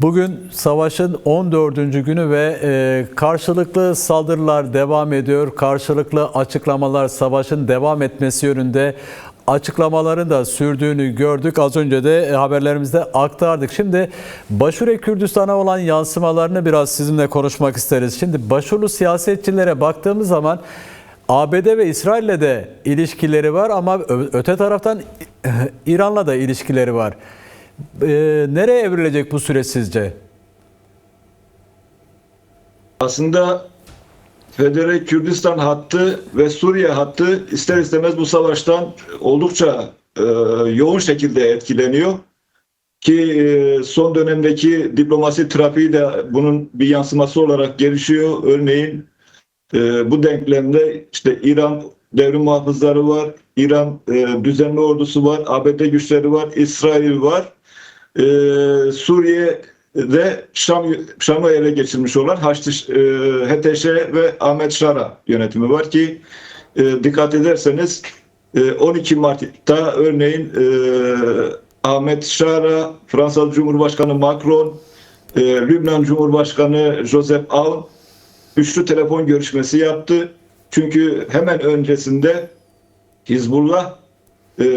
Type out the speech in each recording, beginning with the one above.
Bugün savaşın 14. günü ve karşılıklı saldırılar devam ediyor. Karşılıklı açıklamalar, savaşın devam etmesi yönünde açıklamaların da sürdüğünü gördük. Az önce de haberlerimizde aktardık. Şimdi Başure Kürdistan'a olan yansımalarını biraz sizinle konuşmak isteriz. Şimdi başvurulu siyasetçilere baktığımız zaman ABD ve İsrail'le de ilişkileri var ama öte taraftan İran'la da ilişkileri var. Nereye evrilecek bu süreç sizce? Aslında Federe Kürdistan hattı ve Suriye hattı ister istemez bu savaştan oldukça yoğun şekilde etkileniyor. Ki son dönemdeki diplomasi trafiği de bunun bir yansıması olarak gelişiyor. Örneğin bu denklemde işte İran devrim muhafızları var, İran düzenli ordusu var, ABD güçleri var, İsrail var. Suriye'de Şam'ı ele geçirmiş olan HTŞ ve Ahmet Şara yönetimi var ki dikkat ederseniz 12 Mart'ta örneğin Ahmet Şara, Fransız Cumhurbaşkanı Macron, Lübnan Cumhurbaşkanı Joseph Aoun üçlü telefon görüşmesi yaptı. Çünkü hemen öncesinde Hizbullah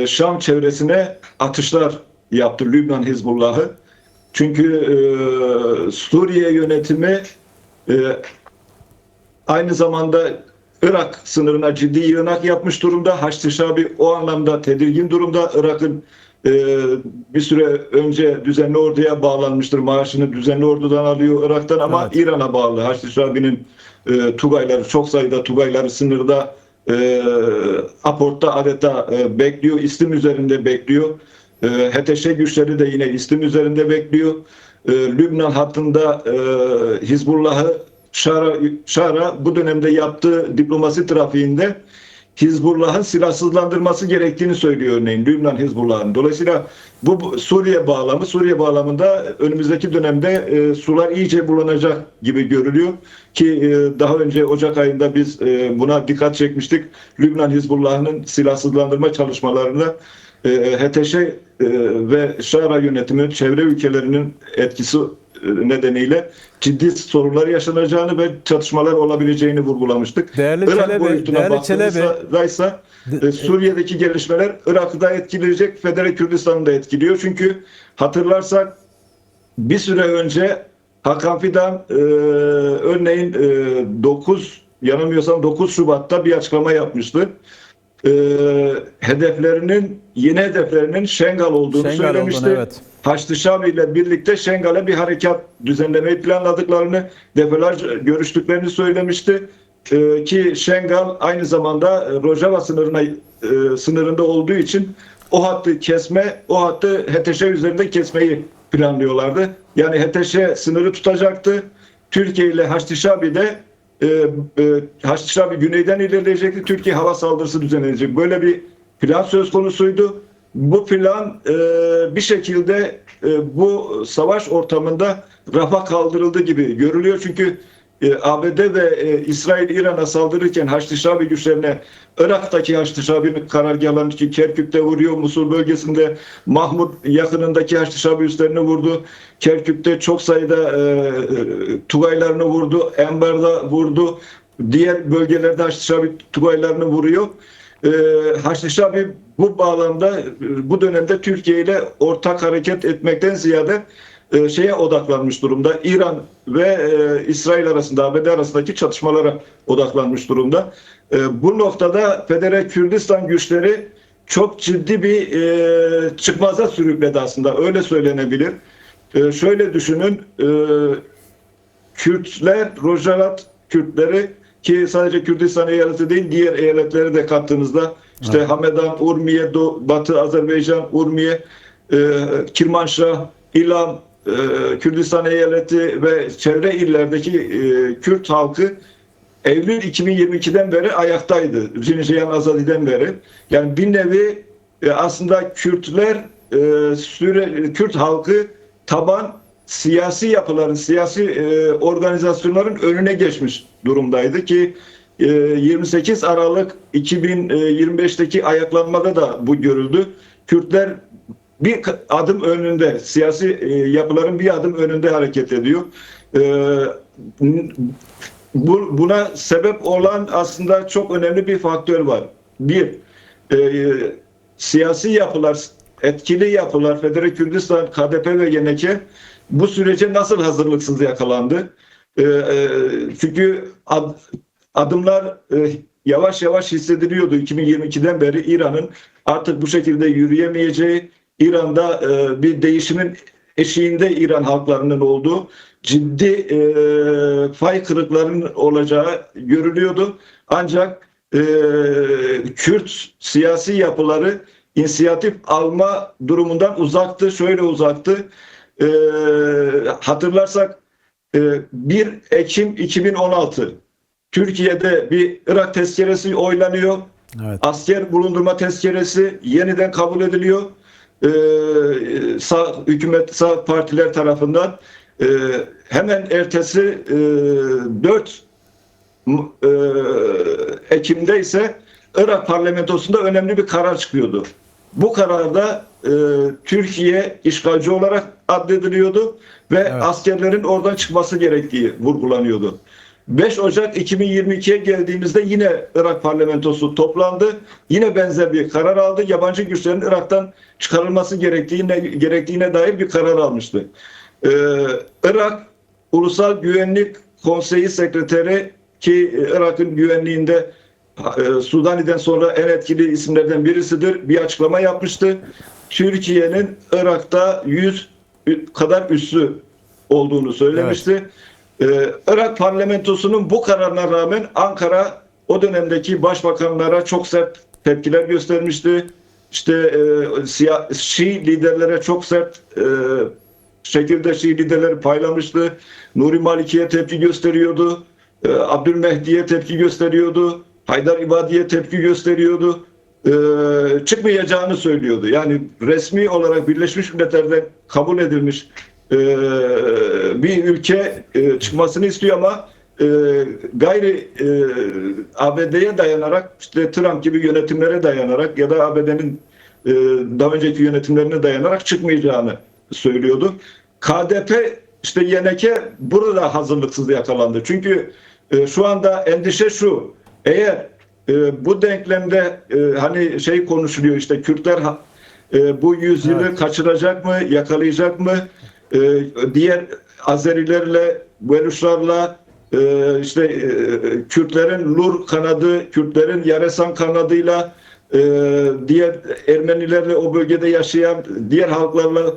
Şam çevresine atışlar yaptı, Lübnan Hizbullah'ı. Çünkü Suriye yönetimi aynı zamanda Irak sınırına ciddi yığınak yapmış durumda. Haçlı Şabi o anlamda tedirgin durumda. Irak'ın bir süre önce düzenli orduya bağlanmıştır. Maaşını düzenli ordudan alıyor Irak'tan ama evet, İran'a bağlı. Haçlı Şabi'nin Tugayları, çok sayıda Tugayları sınırda Aport'ta adeta bekliyor. İstim üzerinde bekliyor. HTŞ güçleri de yine İstim üzerinde bekliyor. Lübnan hattında Hizbullah'ı Şara bu dönemde yaptığı diplomasi trafiğinde Hizbullah'ın silahsızlandırması gerektiğini söylüyor örneğin Lübnan Hizbullah'ın. Dolayısıyla bu Suriye bağlamında önümüzdeki dönemde sular iyice bulanacak gibi görülüyor ki daha önce Ocak ayında biz buna dikkat çekmiştik. Lübnan Hizbullah'ın silahsızlandırma çalışmalarında HTŞ ve Şara yönetimi çevre ülkelerinin etkisi nedeniyle ciddi sorunlar yaşanacağını ve çatışmalar olabileceğini vurgulamıştık. Irak boyutuna baktığımızda ise Suriye'deki gelişmeler Irak'ı da etkileyecek, Federe Kürdistan'ı da etkiliyor. Çünkü hatırlarsak bir süre önce Hakan Fidan örneğin 9 Şubat'ta bir açıklama yapmıştı. Yeni hedeflerinin Şengal olduğunu söylemişti. Evet. Haçlı Şabi ile birlikte Şengal'e bir harekat düzenlemeyi planladıklarını, defalarca görüştüklerini söylemişti. Ki Şengal aynı zamanda Rojava sınırında olduğu için o hattı HTŞ üzerinde kesmeyi planlıyorlardı. Yani HTŞ sınırı tutacaktı. Türkiye ile Haçlı Şabi'de Haçlı Şabi güneyden ilerleyecekti. Türkiye hava saldırısı düzenlenecek. Böyle bir plan söz konusuydu. Bu plan bir şekilde bu savaş ortamında rafa kaldırıldı gibi görülüyor. Çünkü ABD ve İsrail İran'a saldırırken Haçlı Şabi güçlerine Irak'taki Haçlı Şabi'nin karargahlarını ki Kerkük'te vuruyor, Musul bölgesinde Mahmud yakınındaki Haçlı Şabi üslerini vurdu. Kerkük'te çok sayıda Tugaylarını vurdu, Enbar'da vurdu. Diğer bölgelerde Haçlı Şabi Tugaylarını vuruyor. Haçlı Şabi bu bağlamda bu dönemde Türkiye ile ortak hareket etmekten ziyade şeye odaklanmış durumda. İran ve İsrail arasında, ABD arasındaki çatışmalara odaklanmış durumda. Bu noktada Federe Kürdistan güçleri çok ciddi bir çıkmaza sürükledi aslında. Öyle söylenebilir. Şöyle düşünün, Kürtler, Rojava Kürtleri ki sadece Kürdistan eyaleti değil diğer eyaletleri de kattığınızda işte evet, Hamedan, Urmiye, Batı Azerbaycan, Urmiye, Kirmanşah, İlam, Kürdistan eyaleti ve çevre illerdeki Kürt halkı Eylül 2022'den beri ayaktaydı. Ciniciyan Azadi'den beri. Yani bir nevi aslında Kürtler, Kürt halkı taban siyasi yapıların, siyasi organizasyonların önüne geçmiş durumdaydı ki 28 Aralık 2025'teki ayaklanmada da bu görüldü. Kürtler bir adım önünde, siyasi yapıların bir adım önünde hareket ediyor. Buna sebep olan aslında çok önemli bir faktör var. Bir, siyasi yapılar, etkili yapılar, Federe Kürdistan, KDP ve YNK bu sürece nasıl hazırlıksız yakalandı? Çünkü adımlar yavaş yavaş hissediliyordu 2022'den beri İran'ın artık bu şekilde yürüyemeyeceği, İran'da bir değişimin eşiğinde İran halklarının olduğu, ciddi fay kırıklarının olacağı görülüyordu. Ancak Kürt siyasi yapıları inisiyatif alma durumundan uzaktı. Şöyle uzaktı. Hatırlarsak 1 Ekim 2016 Türkiye'de bir Irak tezkeresi oylanıyor. Evet. Asker bulundurma tezkeresi yeniden kabul ediliyor. Sağ partiler tarafından. Hemen ertesi 4 Ekim'de ise Irak parlamentosunda önemli bir karar çıkıyordu. Bu kararda Türkiye işgalci olarak addediliyordu ve evet, askerlerin oradan çıkması gerektiği vurgulanıyordu. 5 Ocak 2022'ye geldiğimizde yine Irak parlamentosu toplandı. Yine benzer bir karar aldı. Yabancı güçlerin Irak'tan çıkarılması gerektiğine dair bir karar almıştı. Irak Ulusal Güvenlik Konseyi Sekreteri, ki Irak'ın güvenliğinde Sudani'den sonra en etkili isimlerden birisidir, bir açıklama yapmıştı. Türkiye'nin Irak'ta 100 kadar üssü olduğunu söylemişti. Evet. Irak parlamentosunun bu kararına rağmen Ankara o dönemdeki başbakanlara çok sert tepkiler göstermişti. İşte Şii liderlere çok sert şekilde Şii liderleri paylamıştı. Nuri Maliki'ye tepki gösteriyordu. Abdülmehdi'ye tepki gösteriyordu. Haydar İbadi'ye tepki gösteriyordu. Çıkmayacağını söylüyordu. Yani resmi olarak Birleşmiş Milletler'den kabul edilmiş bir ülke çıkmasını istiyor ama gayri ABD'ye dayanarak, işte Trump gibi yönetimlere dayanarak ya da ABD'nin daha önceki yönetimlerine dayanarak çıkmayacağını söylüyordu. KDP, işte YNK burada hazırlıksız yakalandı. Çünkü şu anda endişe şu: eğer bu denklemde hani şey konuşuluyor, işte Kürtler bu yüzyılı evet, kaçıracak mı, yakalayacak mı? Diğer Azerilerle, Beluşlarla, işte Kürtlerin Lur kanadı, Kürtlerin Yaresan kanadıyla, diğer Ermenilerle, o bölgede yaşayan diğer halklarla,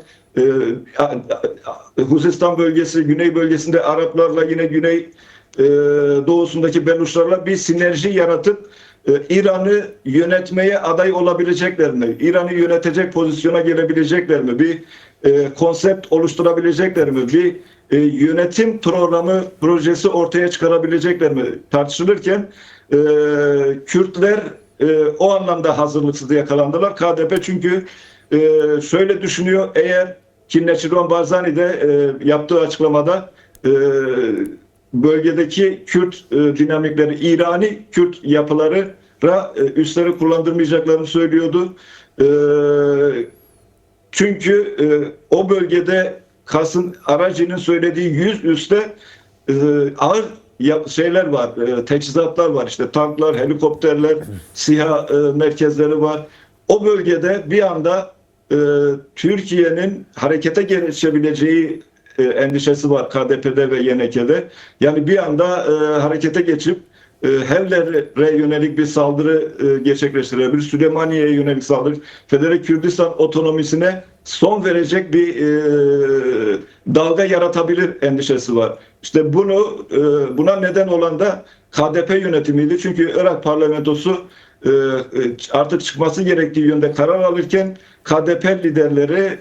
Huzistan bölgesi, Güney bölgesinde Araplarla, yine Güney doğusundaki Beluşlarla bir sinerji yaratıp İran'ı yönetmeye aday olabilecekler mi? İran'ı yönetecek pozisyona gelebilecekler mi? Bir konsept oluşturabilecekler mi? Bir yönetim programı, projesi ortaya çıkarabilecekler mi? Tartışılırken Kürtler o anlamda hazırlıksız yakalandılar. KDP çünkü şöyle düşünüyor: eğer ki Neçirvan Barzani de yaptığı açıklamada bölgedeki Kürt dinamikleri, İrani Kürt yapıları üsleri kullandırmayacaklarını söylüyordu. Çünkü o bölgede Kasım Araci'nin söylediği 100 üste ağır şeyler var, teçhizatlar var, işte tanklar, helikopterler, SİHA merkezleri var. O bölgede bir anda Türkiye'nin harekete geçebileceği endişesi var KDP'de ve YNK'de. Yani bir anda harekete geçip Hevler'e yönelik bir saldırı gerçekleştirebilir. Süleymaniye'ye yönelik saldırı, Federe Kürdistan otonomisine son verecek bir dalga yaratabilir endişesi var. İşte buna neden olan da KDP yönetimiydi. Çünkü Irak parlamentosu artık çıkması gerektiği yönde karar alırken KDP liderleri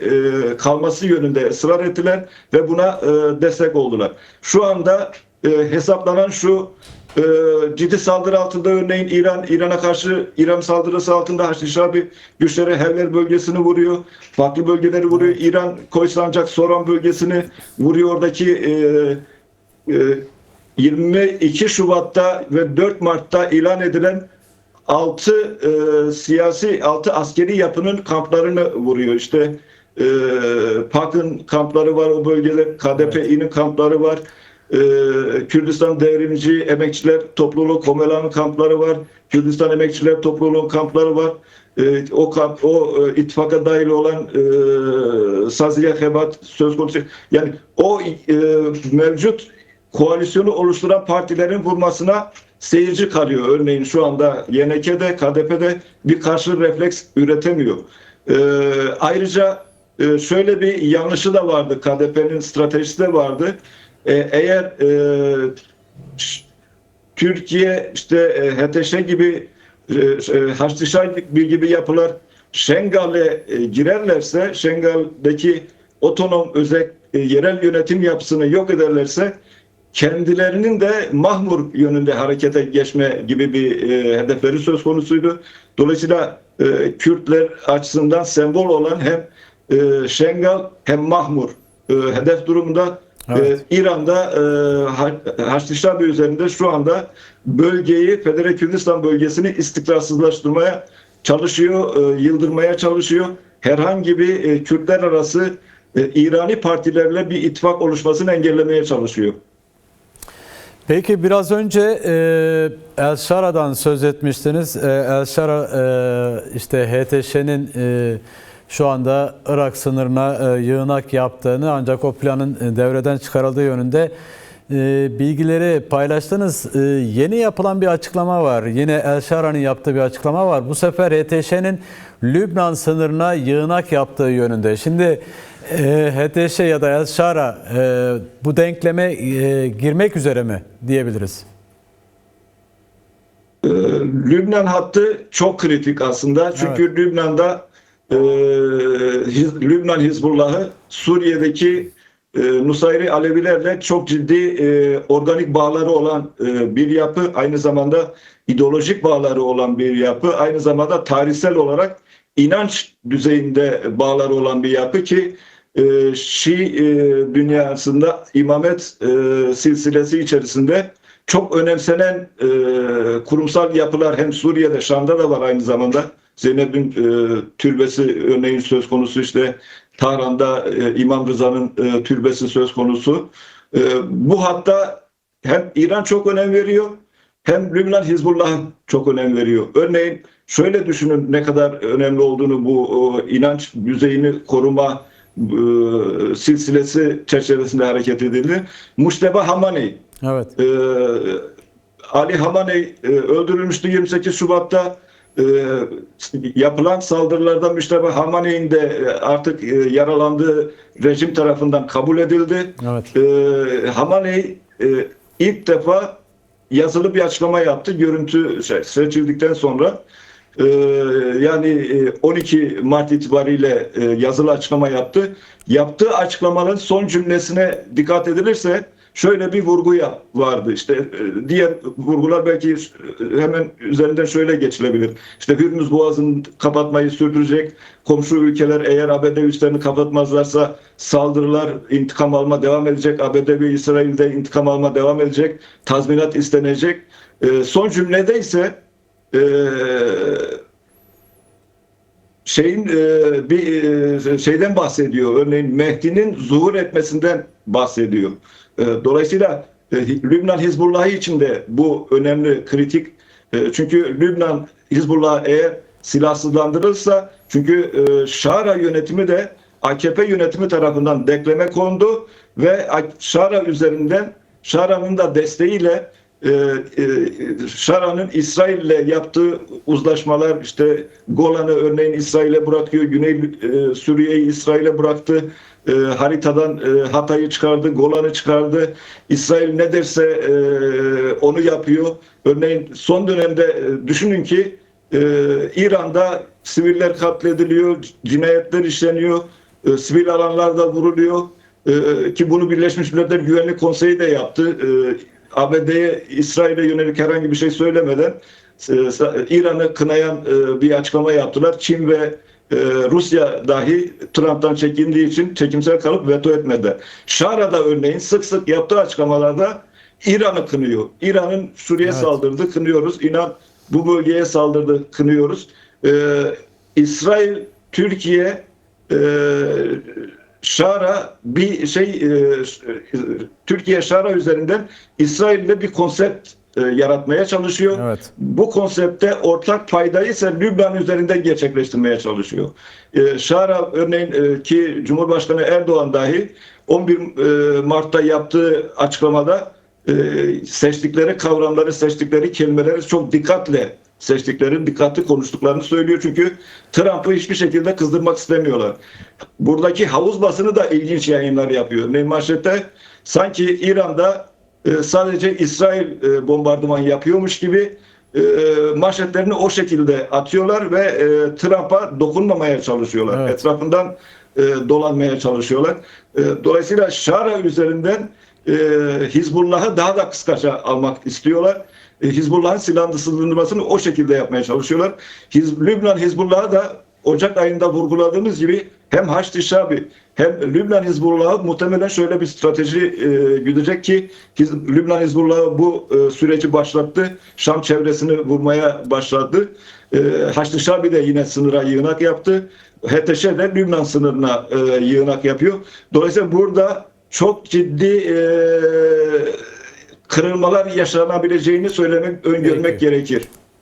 kalması yönünde ısrar ettiler ve buna destek oldular. Şu anda hesaplanan şu: ciddi saldırı altında, örneğin İran'a karşı İran saldırısı altında Haçlı Şabi güçleri Hevler bölgesini vuruyor. Farklı bölgeleri vuruyor. İran Koysancak Soran bölgesini vuruyor. Oradaki 22 Şubat'ta ve 4 Mart'ta ilan edilen 6 askeri yapının kamplarını vuruyor. İşte PAK'ın kampları var o bölgede, KDP'nin kampları var. Kürdistan Devrimci Emekçiler Topluluğu Komelan'ın kampları var. Kürdistan Emekçiler Topluluğu'nun kampları var. O ittifaka dahil olan Saziye Hebat söz konusu. Yani o mevcut koalisyonu oluşturan partilerin vurmasına seyirci kalıyor. Örneğin şu anda YNK'de, KDP'de bir karşı refleks üretemiyor. Ayrıca şöyle bir yanlışı da vardı. KDP'nin stratejisi de vardı. Eğer Türkiye işte HTŞ gibi Haçlı gibi yapılar Şengal'e girerlerse, Şengal'deki otonom özel yerel yönetim yapısını yok ederlerse kendilerinin de Mahmur yönünde harekete geçme gibi bir hedefleri söz konusuydu. Dolayısıyla Kürtler açısından sembol olan hem Şengal hem Mahmur hedef durumunda. Evet. İran'da Haçlı Şabi üzerinde şu anda bölgeyi, Federe Kürdistan bölgesini istikrarsızlaştırmaya çalışıyor, yıldırmaya çalışıyor. Herhangi bir Kürtler arası İrani partilerle bir ittifak oluşmasını engellemeye çalışıyor. Peki biraz önce El Shara'dan söz etmiştiniz. El Shara işte HTŞ'nin şu anda Irak sınırına yığınak yaptığını ancak o planın devreden çıkarıldığı yönünde bilgileri paylaştınız. Yeni yapılan bir açıklama var. Yine El Shara'nın yaptığı bir açıklama var. Bu sefer HTŞ'nin Lübnan sınırına yığınak yaptığı yönünde. Şimdi HTŞ ya da El Shara bu denkleme girmek üzere mi diyebiliriz? Lübnan hattı çok kritik aslında. Çünkü evet. Lübnan'da Lübnan Hizbullah'ı Suriye'deki Nusayri Alevilerle çok ciddi organik bağları olan bir yapı. Aynı zamanda ideolojik bağları olan bir yapı. Aynı zamanda tarihsel olarak inanç düzeyinde bağları olan bir yapı ki Şii dünyasında imamet silsilesi içerisinde çok önemsenen kurumsal yapılar hem Suriye'de, Şam'da da var aynı zamanda. Zeynep'in türbesi örneğin söz konusu, işte Tahran'da İmam Rıza'nın türbesi söz konusu. Bu hatta hem İran çok önem veriyor hem Lübnan Hizbullah çok önem veriyor. Örneğin şöyle düşünün ne kadar önemli olduğunu, bu inanç düzeyini koruma silsilesi çerçevesinde hareket edildi. Mujteba Hamaney. Evet. Ali Hamaney öldürülmüştü 28 Şubat'ta. Yapılan saldırılarda Mujteba Hamaney'in de artık yaralandığı rejim tarafından kabul edildi. Evet. Hamaney ilk defa yazılı bir açıklama yaptı. Görüntü seçildikten sonra. Yani 12 Mart itibariyle yazılı açıklama yaptı. Yaptığı açıklamaların son cümlesine dikkat edilirse şöyle bir vurgu vardı. İşte diğer vurgular belki hemen üzerinden şöyle geçilebilir. İşte Hürmüz Boğazı'nı kapatmayı sürdürecek. Komşu ülkeler eğer ABD üslerini kapatmazlarsa saldırılar, intikam alma devam edecek. ABD ve İsrail'de intikam alma devam edecek. Tazminat istenecek. Son cümlede ise bir şeyden bahsediyor. Örneğin Mehdi'nin zuhur etmesinden bahsediyor. Dolayısıyla Lübnan Hizbullah'ı için de bu önemli, kritik. Çünkü Lübnan Hizbullah eğer silahsızlandırılırsa, çünkü Şara yönetimi de AKP yönetimi tarafından dekleme kondu ve Şara üzerinden, Şara'nın da desteğiyle Şara'nın İsrail'le yaptığı uzlaşmalar, işte Golan'ı örneğin İsrail'e bırakıyor, Güney Suriye'yi İsrail'e bıraktı, haritadan Hatay'ı çıkardı, Golan'ı çıkardı. İsrail ne derse onu yapıyor. Örneğin son dönemde düşünün ki İran'da siviller katlediliyor, cinayetler işleniyor, sivil alanlarda vuruluyor ki bunu Birleşmiş Milletler Güvenlik Konseyi de yaptı. ABD'ye, İsrail'e yönelik herhangi bir şey söylemeden İran'ı kınayan bir açıklama yaptılar. Çin ve Rusya dahi Trump'tan çekindiği için çekimsel kalıp veto etmedi. Şara'da örneğin sık sık yaptığı açıklamalarda İran'ı kınıyor. İran'ın Suriye saldırdı, kınıyoruz. İran bu bölgeye saldırdı, kınıyoruz. İsrail, Türkiye Şara bir Türkiye Şara üzerinden İsrail'le bir konsept yaratmaya çalışıyor. Evet. Bu konsepte ortak paydayı ise Lübnan üzerinden gerçekleştirmeye çalışıyor. Şara örneğin ki Cumhurbaşkanı Erdoğan dahi 11 Mart'ta yaptığı açıklamada seçtikleri kavramları, seçtikleri kelimeleri çok dikkatli konuştuklarını söylüyor. Çünkü Trump'ı hiçbir şekilde kızdırmak istemiyorlar. Buradaki havuz basını da ilginç yayınlar yapıyor. Manşette sanki İran'da sadece İsrail bombardıman yapıyormuş gibi manşetlerini o şekilde atıyorlar ve Trump'a dokunmamaya çalışıyorlar. Evet. Etrafından dolanmaya çalışıyorlar. Dolayısıyla Şara üzerinden Hizbullah'ı daha da kıskaca almak istiyorlar. Hizbullah'ın silahlandırmasını o şekilde yapmaya çalışıyorlar. Lübnan Hizbullah'ı da Ocak ayında vurguladığımız gibi hem Haçlı Şabi hem Lübnan Hizbullah'ı muhtemelen şöyle bir strateji güdecek ki Lübnan Hizbullah'ı bu süreci başlattı. Şam çevresini vurmaya başladı. Haçlı Şabi de yine sınıra yığınak yaptı. HTŞ de Lübnan sınırına yığınak yapıyor. Dolayısıyla burada çok ciddi kırılmalar yaşanabileceğini öngörmek gerekir.